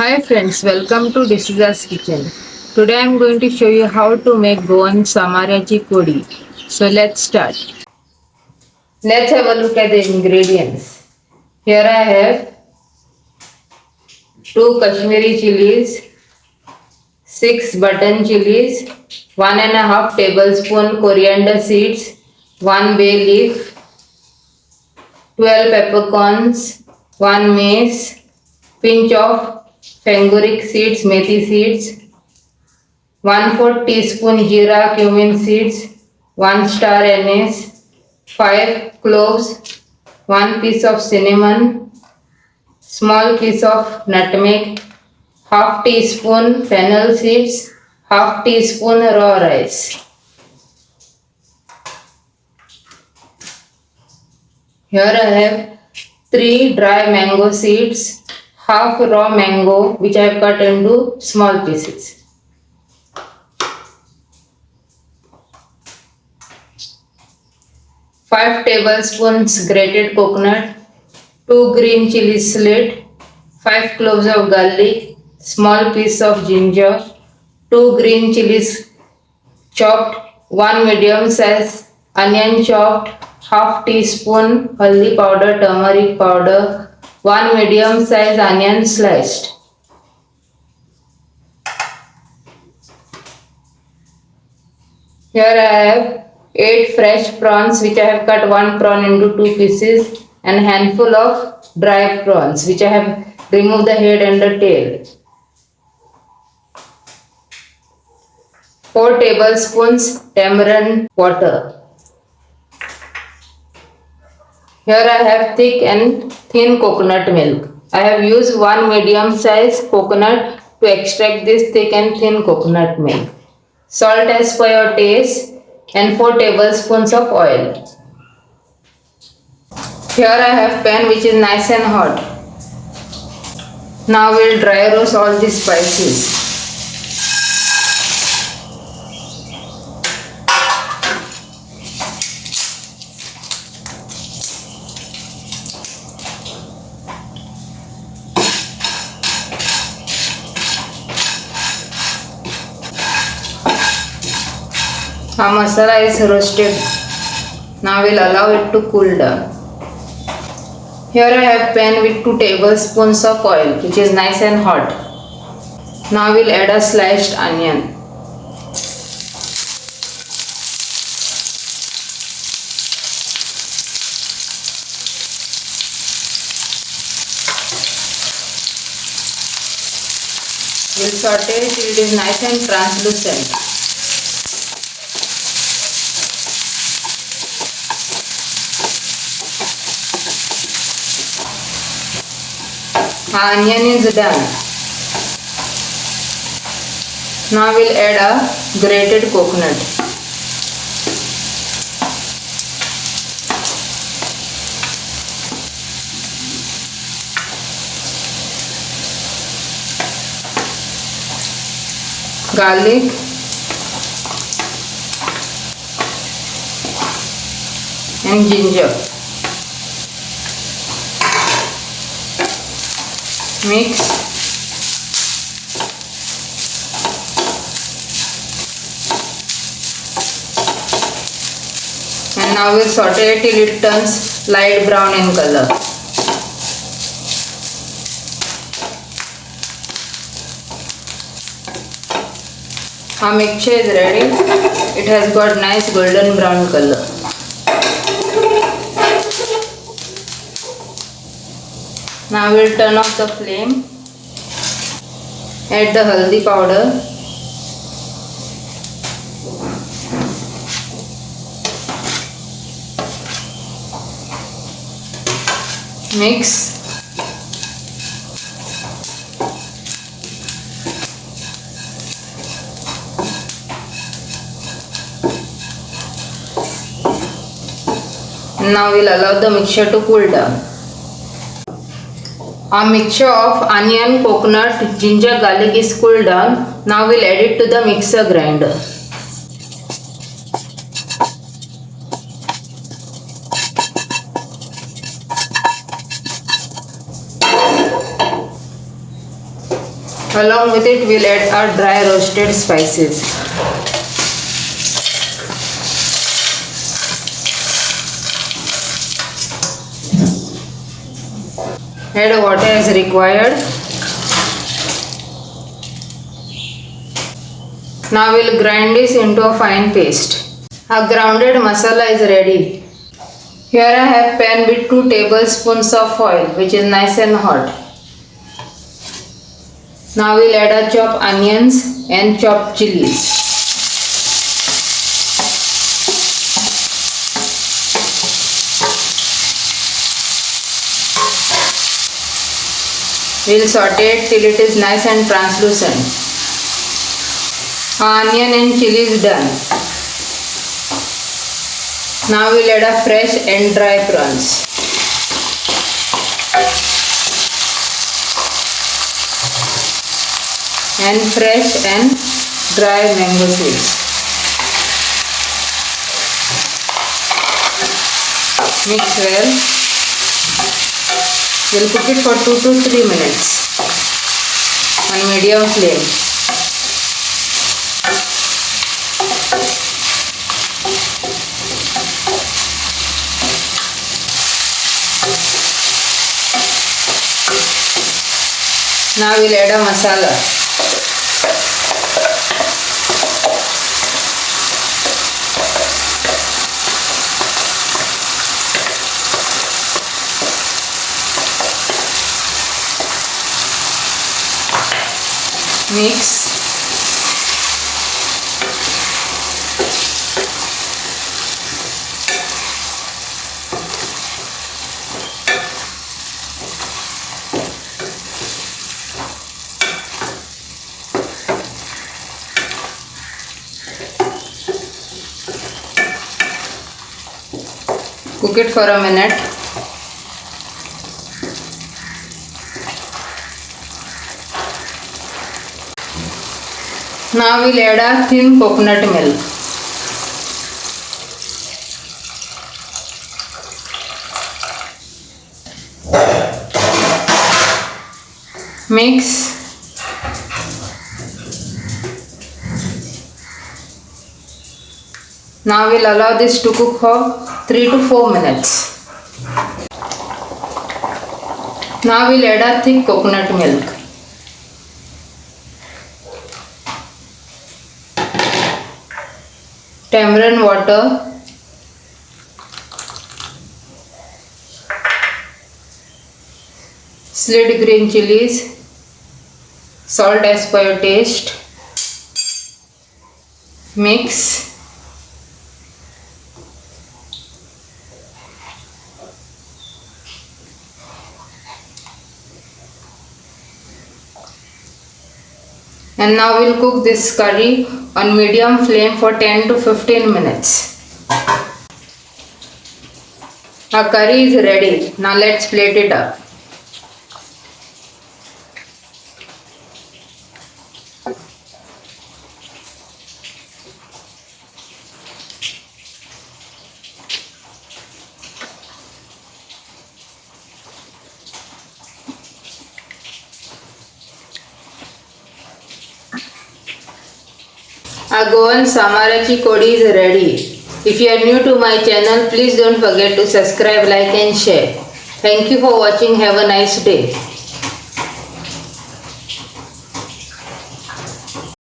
Hi friends, welcome to Desisa's Kitchen. Today I am going to show you how to make Goan Samarachi Kodi. So let's start. Let's have a look at the ingredients. Here I have 2 Kashmiri chilies, 6 button chilies, 1.5 tablespoon coriander seeds, 1 bay leaf, 12 peppercorns, 1 mace, pinch of Fenugreek seeds, methi seeds, 1/4 teaspoon jeera cumin seeds, 1 star anise, 5 cloves, 1 piece of cinnamon, small piece of nutmeg, half teaspoon fennel seeds, half teaspoon raw rice. Here I have 3 dry mango seeds, half raw mango which I have cut into small pieces. 5 tablespoons grated coconut, 2 green chilies slit, 5 cloves of garlic, small piece of ginger, 2 green chilies chopped, 1 medium size onion chopped, half teaspoon haldi powder, turmeric powder, 1 medium size onion sliced. Here I have 8 fresh prawns which I have cut 1 prawn into 2 pieces and a handful of dry prawns which I have removed the head and the tail. 4 tablespoons tamarind water. Here I have thick and thin coconut milk. I have used 1 medium size coconut to extract this thick and thin coconut milk. Salt as per your taste and 4 tablespoons of oil. Here I have pan which is nice and hot. Now we will dry roast all these spices. Our masala is roasted. Now we will allow it to cool down. Here I have pan with 2 tablespoons of oil which is nice and hot. Now we will add a sliced onion. We will saute it till it is nice and translucent. Our onion is done. Now we will add a grated coconut. Garlic. And ginger. Mix. And now we'll saute it till it turns light brown in color. Our mixture is ready. It has got nice golden brown color. Now we will turn off the flame, add the haldi powder, mix, and now we will allow the mixture to cool down. Our mixture of onion, coconut, ginger, garlic is cooled down. Now we will add it to the mixer grinder. Along with it, we'll add our dry roasted spices. Add water as required. Now we'll grind this into a fine paste. Our grounded masala is ready. Here I have pan with 2 tablespoons of oil, which is nice and hot. Now we'll add our chopped onions and chopped chilies. We'll saute it till it is nice and translucent. Our onion and chili is done. Now we'll add our fresh and dry prawns. And fresh and dry mango seeds. Mix well. We'll cook it for 2 to 3 minutes on medium flame. Now we'll add a masala. Mix. Cook it for a minute. Now we'll add a thin coconut milk. Mix. Now we'll allow this to cook for 3 to 4 minutes. Now we'll add a thick coconut milk. Tamarind water. Slit green chilies. Salt as per your taste. Mix. And now we'll cook this curry on medium flame for 10 to 15 minutes. Our curry is ready. Now let's plate it up. Our Goan Samarachi Kodi is ready. If you are new to my channel, please don't forget to subscribe, like and share. Thank you for watching. Have a nice day.